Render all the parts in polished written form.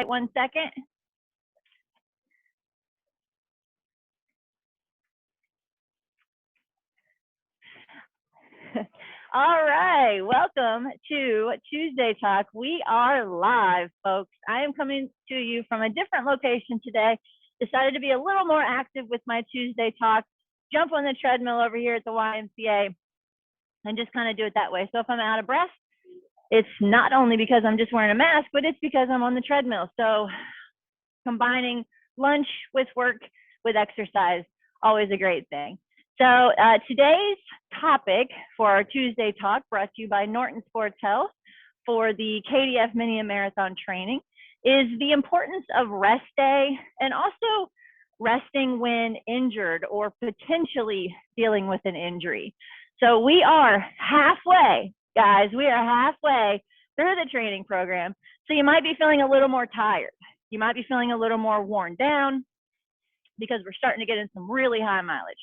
1 second. All right, welcome to Tuesday Talk. We are live, folks. I am coming to you from a different location today. Decided to be a little more active with my Tuesday Talk. Jump on the treadmill over here at the YMCA and just kind of do it that way. So if I'm out of breath, it's not only because I'm just wearing a mask, but it's because I'm on the treadmill. So combining lunch with work with exercise, always a great thing. So today's topic for our Tuesday Talk, brought to you by Norton Sports Health for the KDF Mini and Marathon training, is the importance of rest day and also resting when injured or potentially dealing with an injury. So we are halfway, guys, we are halfway through the training program. So you might be feeling a little more tired. You might be feeling a little more worn down because we're starting to get in some really high mileage.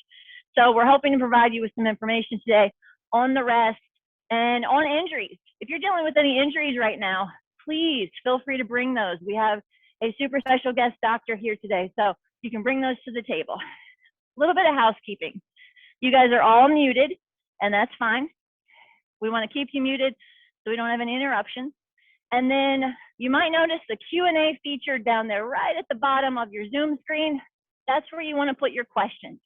So we're hoping to provide you with some information today on the rest and on injuries. If you're dealing with any injuries right now, please feel free to bring those. We have a super special guest doctor here today, so you can bring those to the table. A little bit of housekeeping. You guys are all muted, and that's fine. We want to keep you muted so we don't have any interruptions. And then you might notice the Q&A feature down there right at the bottom of your Zoom screen. That's where you want to put your questions.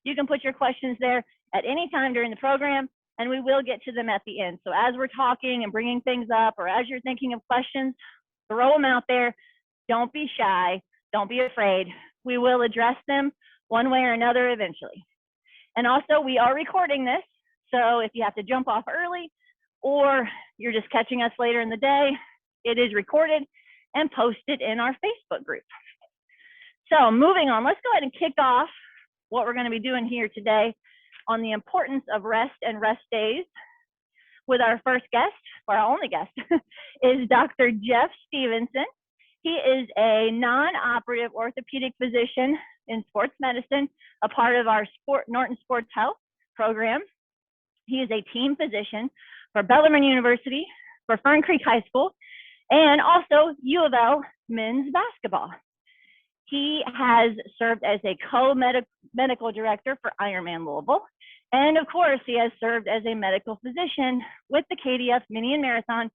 You can put your questions there at any time during the program, and we will get to them at the end. So as we're talking and bringing things up, or as you're thinking of questions, throw them out there. Don't be shy. Don't be afraid. We will address them one way or another eventually. And also, we are recording this, so if you have to jump off early or you're just catching us later in the day, it is recorded and posted in our Facebook group. So moving on, let's go ahead and kick off what we're going to be doing here today on the importance of rest and rest days with our first guest, or our only guest, is Dr. Jeff Stephenson. He is a non-operative orthopedic physician in sports medicine, a part of our Norton Sports Health program. He is a team physician for Bellarmine University, for Fern Creek High School, and also U of L men's basketball. He has served as a co-medical director for Ironman Louisville. And of course, he has served as a medical physician with the KDF Mini and Marathon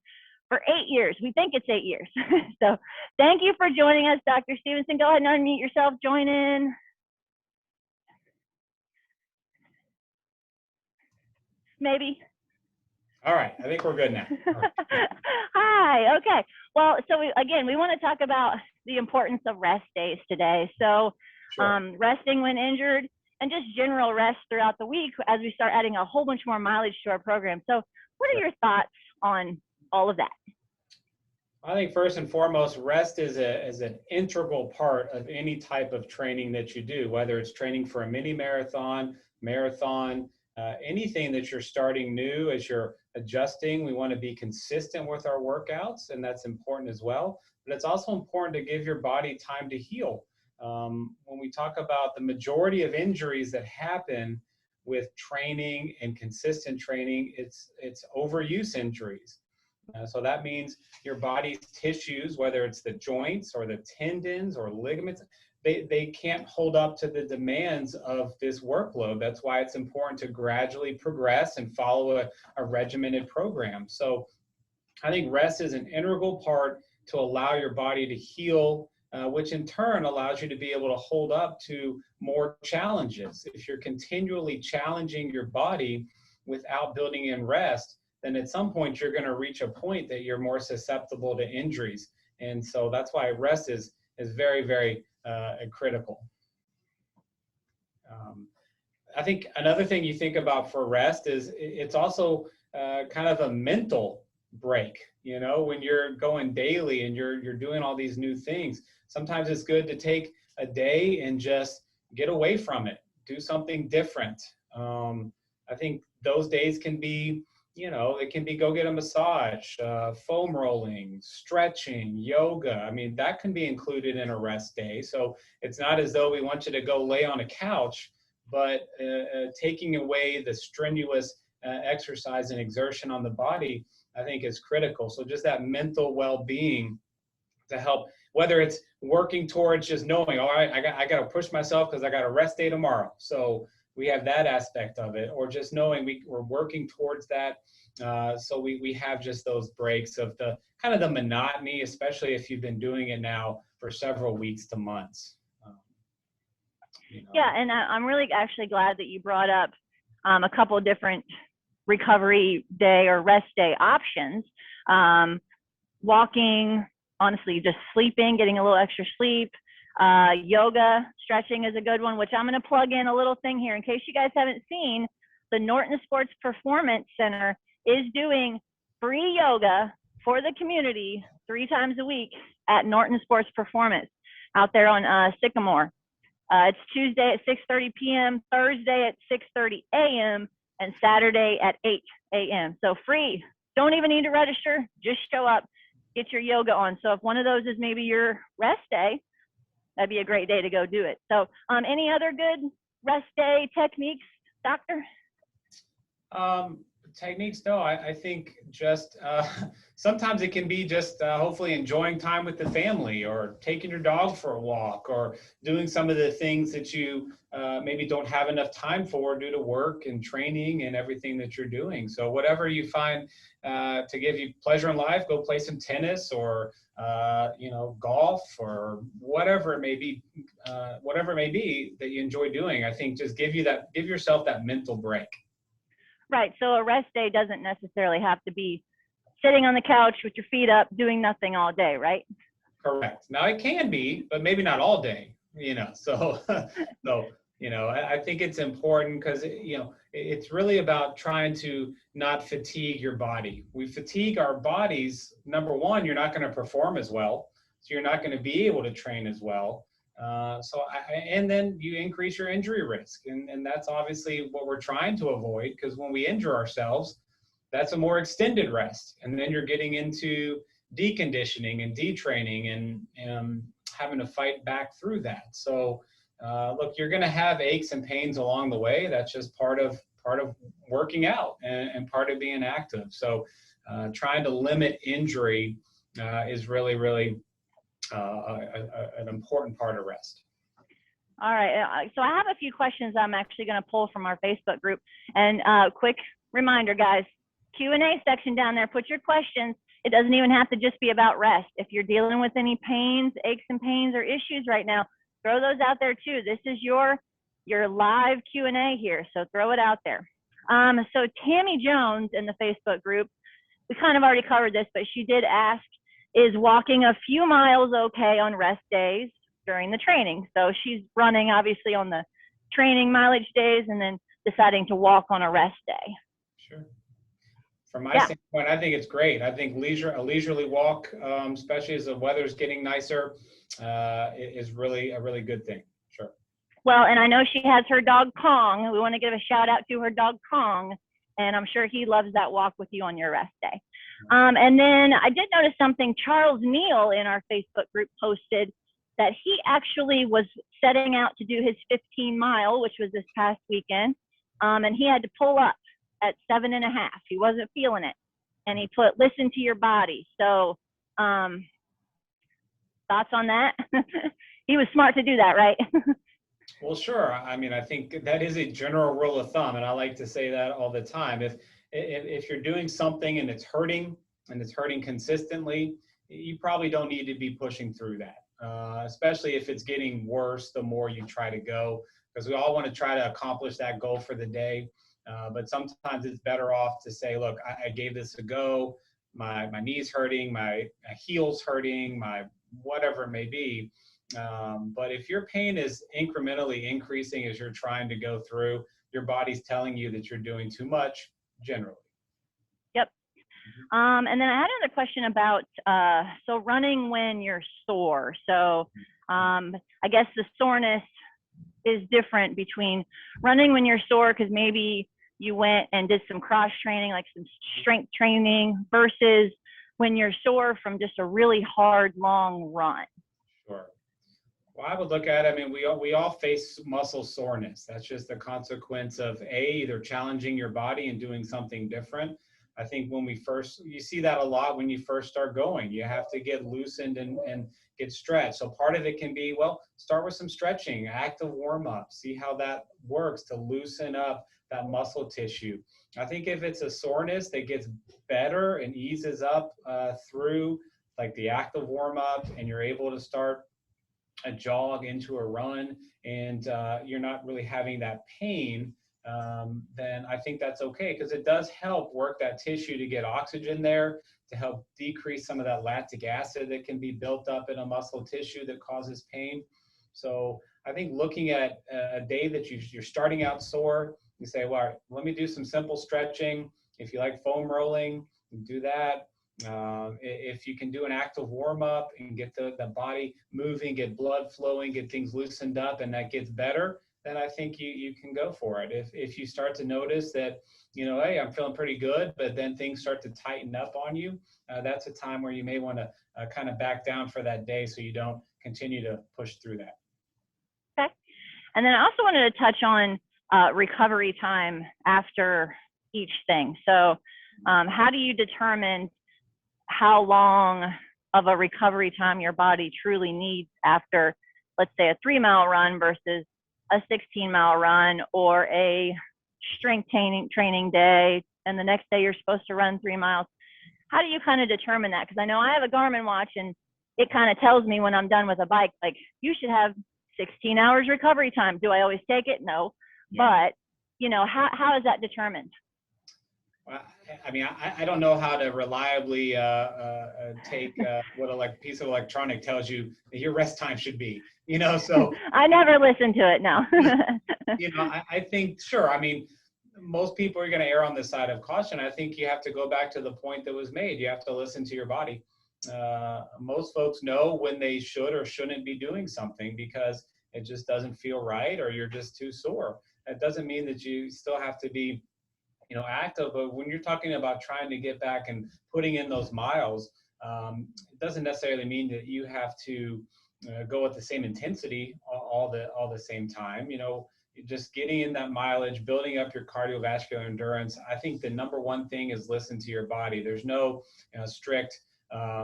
for 8 years. We think it's 8 years. So thank you for joining us, Dr. Stephenson. Go ahead and unmute yourself, join in. Maybe. All right, I think we're good now. Right. Hi, okay. Well, so we want to talk about the importance of rest days today. So sure. Resting when injured and just general rest throughout the week as we start adding a whole bunch more mileage to our program. So what are your thoughts on all of that? I think first and foremost, rest is an integral part of any type of training that you do, whether it's training for a mini marathon, anything that you're starting new as you're adjusting. We want to be consistent with our workouts, and that's important as well. But it's also important to give your body time to heal. When we talk about the majority of injuries that happen with training and consistent training, it's overuse injuries. So that means your body's tissues, whether it's the joints or the tendons or ligaments, they can't hold up to the demands of this workload. That's why it's important to gradually progress and follow a regimented program. So I think rest is an integral part to allow your body to heal, which in turn allows you to be able to hold up to more challenges. If you're continually challenging your body without building in rest, then at some point you're going to reach a point that you're more susceptible to injuries. And so that's why rest is very, very critical. I think another thing you think about for rest is it's also kind of a mental break. You know, when you're going daily and you're doing all these new things, sometimes it's good to take a day and just get away from it, do something different. I think those days can be, you know, it can be go get a massage, foam rolling, stretching, yoga. I mean, that can be included in a rest day. So it's not as though we want you to go lay on a couch, but taking away the strenuous exercise and exertion on the body, I think is critical. So just that mental well-being to help whether it's working towards just knowing, all right, I got to push myself because I got a rest day tomorrow. So we have that aspect of it, or just knowing we're working towards that. So we have just those breaks of the kind of the monotony, especially if you've been doing it now for several weeks to months. Yeah, and I'm really actually glad that you brought up a couple of different recovery day or rest day options. Walking, honestly, just sleeping, getting a little extra sleep. Yoga, stretching is a good one, which I'm going to plug in a little thing here in case you guys haven't seen. The Norton Sports Performance Center is doing free yoga for the community 3 times a week at Norton Sports Performance out there on Sycamore. It's Tuesday at 6:30 p.m., Thursday at 6:30 a.m., and Saturday at 8 a.m. So free. Don't even need to register. Just show up, get your yoga on. So if one of those is maybe your rest day, that'd be a great day to go do it. So any other good rest day techniques, doctor? Techniques, no, I think just sometimes it can be just hopefully enjoying time with the family, or taking your dog for a walk, or doing some of the things that you maybe don't have enough time for due to work and training and everything that you're doing. So whatever you find to give you pleasure in life, go play some tennis, or golf, or whatever it may be that you enjoy doing. I think just give yourself that mental break. Right. So a rest day doesn't necessarily have to be sitting on the couch with your feet up doing nothing all day, right? Correct. Now it can be, but maybe not all day, so I think it's important because it's really about trying to not fatigue your body. We fatigue our bodies. Number one, you're not going to perform as well, so you're not going to be able to train as well. And then you increase your injury risk, and that's obviously what we're trying to avoid, because when we injure ourselves, that's a more extended rest, and then you're getting into deconditioning and detraining and having to fight back through that. So look, you're going to have aches and pains along the way. That's just part of working out and part of being active. So trying to limit injury is really an important part of rest. All right. So I have a few questions I'm actually going to pull from our Facebook group. And quick reminder, guys, Q&A section down there, put your questions. It doesn't even have to just be about rest. If you're dealing with any pains, aches and pains, or issues right now, throw those out there too. This is your live Q&A here, so throw it out there. So Tammy Jones in the Facebook group, we kind of already covered this, but she did ask, is walking a few miles okay on rest days during the training? So she's running obviously on the training mileage days and then deciding to walk on a rest day. Sure. From my standpoint, I think it's great. I think a leisurely walk, especially as the weather's getting nicer, is really a really good thing. Sure. Well, and I know she has her dog Kong. We want to give a shout out to her dog Kong, and I'm sure he loves that walk with you on your rest day. And then I did notice something. Charles Neal in our Facebook group posted that he actually was setting out to do his 15-mile, which was this past weekend, and he had to pull up at 7.5. He wasn't feeling it, and he put, listen to your body. So thoughts on that? He was smart to do that, right? Well, sure. I mean, I think that is a general rule of thumb, and I like to say that all the time. If you're doing something and it's hurting consistently, you probably don't need to be pushing through that, especially if it's getting worse the more you try to go, because we all want to try to accomplish that goal for the day. But sometimes it's better off to say, look, I gave this a go. My knee's hurting, my heel's hurting, my whatever it may be. But if your pain is incrementally increasing as you're trying to go through, your body's telling you that you're doing too much, generally. Yep. And then I had another question about, so running when you're sore. So I guess the soreness is different between running when you're sore because maybe you went and did some cross training, like some strength training, versus when you're sore from just a really hard, long run. Sure. Well, I would look at it, I mean, we all face muscle soreness. That's just a consequence of either challenging your body and doing something different. I think when you see that a lot when you first start going, you have to get loosened and get stretched. So part of it can be, well, start with some stretching, active warm up, see how that works to loosen up that muscle tissue. I think if it's a soreness that gets better and eases up through like the active warm up, and you're able to start a jog into a run, and you're not really having that pain, then I think that's okay, because it does help work that tissue to get oxygen there, to help decrease some of that lactic acid that can be built up in a muscle tissue that causes pain. So I think looking at a day that you're starting out sore, you say, well, let me do some simple stretching. If you like foam rolling, do that. If you can do an active warm up and get the body moving, get blood flowing, get things loosened up, and that gets better, then I think you can go for it. If you start to notice that, hey, I'm feeling pretty good, but then things start to tighten up on you, that's a time where you may want to kind of back down for that day so you don't continue to push through that. Okay. And then I also wanted to touch on recovery time after each thing. So how do you determine how long of a recovery time your body truly needs after, let's say, a 3-mile run versus a 16-mile run, or a strength training day, and the next day you're supposed to run 3 miles? How do you kind of determine that? Because I know I have a Garmin watch, and it kind of tells me when I'm done with a bike, like, you should have 16 hours recovery time. Do I always take it? No. Yeah. But, how is that determined? I mean, I don't know how to reliably take what a piece of electronic tells you that your rest time should be, so. I never listen to it, no. I think, sure. I mean, most people are going to err on the side of caution. I think you have to go back to the point that was made. You have to listen to your body. Most folks know when they should or shouldn't be doing something because it just doesn't feel right, or you're just too sore. That doesn't mean that you still have to be active, but when you're talking about trying to get back and putting in those miles, it doesn't necessarily mean that you have to go at the same intensity all the same time. Just getting in that mileage, building up your cardiovascular endurance. I think the number one thing is listen to your body. There's no strict,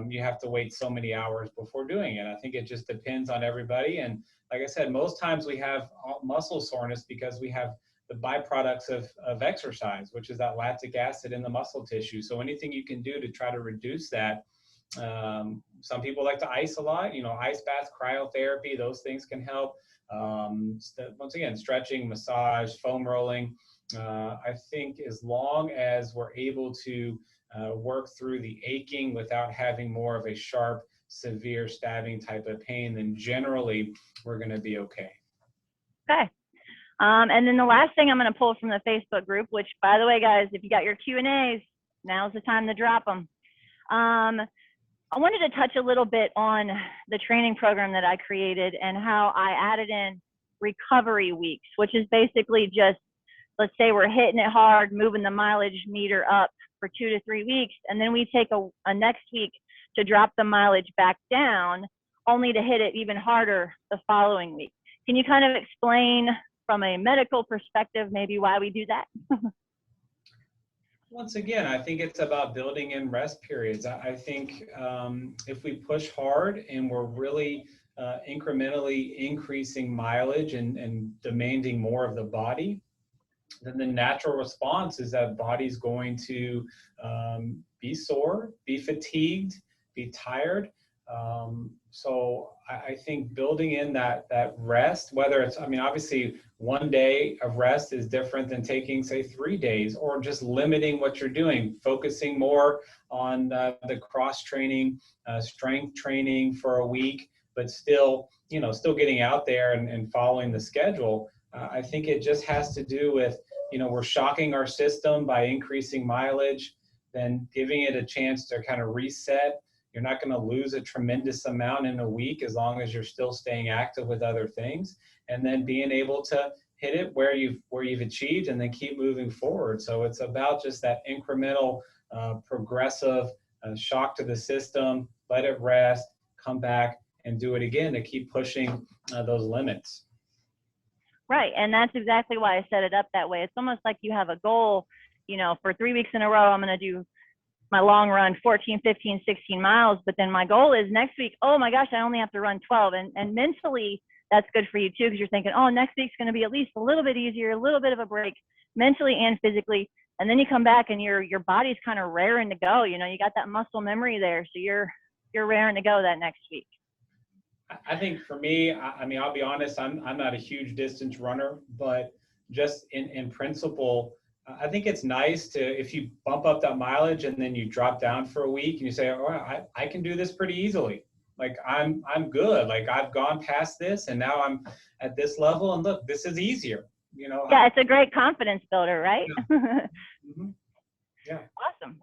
you have to wait so many hours before doing it. I think it just depends on everybody. And like I said, most times we have muscle soreness because we have the byproducts of exercise, which is that lactic acid in the muscle tissue. So anything you can do to try to reduce that. Some people like to ice a lot, ice baths, cryotherapy, those things can help. Once again, stretching, massage, foam rolling. I think as long as we're able to work through the aching without having more of a sharp, severe stabbing type of pain, then generally we're going to be okay. Okay. And then the last thing I'm going to pull from the Facebook group, which, by the way, guys, if you got your Q&As, now's the time to drop them. I wanted to touch a little bit on the training program that I created and how I added in recovery weeks, which is basically just, let's say we're hitting it hard, moving the mileage meter up for 2 to 3 weeks, and then we take a next week to drop the mileage back down, only to hit it even harder the following week. Can you kind of explain from a medical perspective maybe why we do that? Once again, I think it's about building in rest periods. I think if we push hard and we're really incrementally increasing mileage and demanding more of the body, then the natural response is that body's going to be sore, be fatigued, be tired. So I think building in that rest, whether it's, obviously 1 day of rest is different than taking, say, 3 days, or just limiting what you're doing, focusing more on the cross training, strength training for a week, but still getting out there and following the schedule. I think it just has to do with, we're shocking our system by increasing mileage, then giving it a chance to kind of reset. You're not going to lose a tremendous amount in a week as long as you're still staying active with other things, and then being able to hit it where you've achieved and then keep moving forward. So it's about just that incremental, progressive shock to the system, let it rest, come back and do it again to keep pushing those limits. Right, and that's exactly why I set it up that way. It's almost like you have a goal you know, for 3 weeks in a row, I'm going to do my long run 14, 15, 16 miles. But then my goal is next week, oh my gosh, I only have to run 12. And mentally, that's good for you too, because you're thinking, oh, next week's going to be at least a little bit easier, a little bit of a break mentally and physically. And then you come back and your body's kind of raring to go. You know, you got that muscle memory there. So you're raring to go that next week. I think for me, I mean, I'll be honest, I'm not a huge distance runner, but just in principle, I think it's nice to, if you bump up that mileage and then you drop down for a week and you say, oh, I can do this pretty easily. Like I'm good. Like I've gone past this and now I'm at this level and look, this is easier, you know? Yeah, it's a great confidence builder, right? Yeah. Mm-hmm. Yeah. Awesome.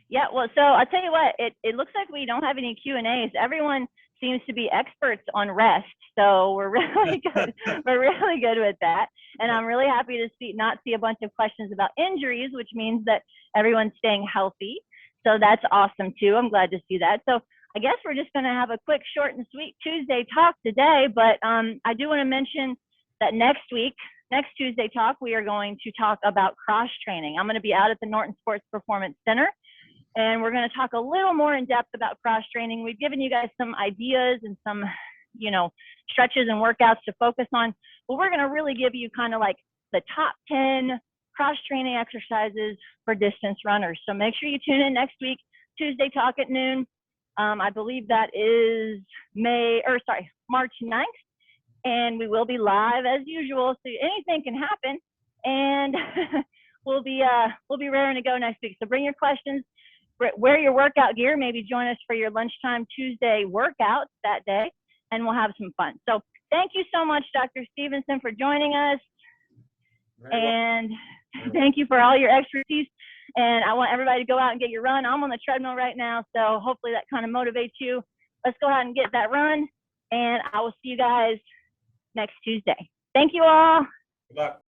Yeah, well, so I'll tell you what, it looks like we don't have any Q&As. Everyone seems to be experts on rest, so we're really good. We're really good with that. And I'm really happy to not see a bunch of questions about injuries, which means that everyone's staying healthy. So that's awesome too. I'm glad to see that. So I guess we're just going to have a quick, short and sweet Tuesday talk today, but I do want to mention that next Tuesday talk, we are going to talk about cross training. I'm going to be out at the Norton Sports Performance Center, and we're going to talk a little more in depth about cross training. We've given you guys some ideas and some, you know, stretches and workouts to focus on, but we're going to really give you kind of like the top 10 cross training exercises for distance runners. So make sure you tune in next week, Tuesday talk at noon. I believe that is March 9th. And we will be live as usual, so anything can happen. And we'll be raring to go next week. So bring your questions, wear your workout gear, maybe join us for your lunchtime Tuesday workouts that day, and we'll have some fun. So thank you so much, Dr. Stephenson, for joining us. And thank you for all your expertise. And I want everybody to go out and get your run. I'm on the treadmill right now, so hopefully that kind of motivates you. Let's go out and get that run, and I will see you guys next Tuesday. Thank you all. Good luck.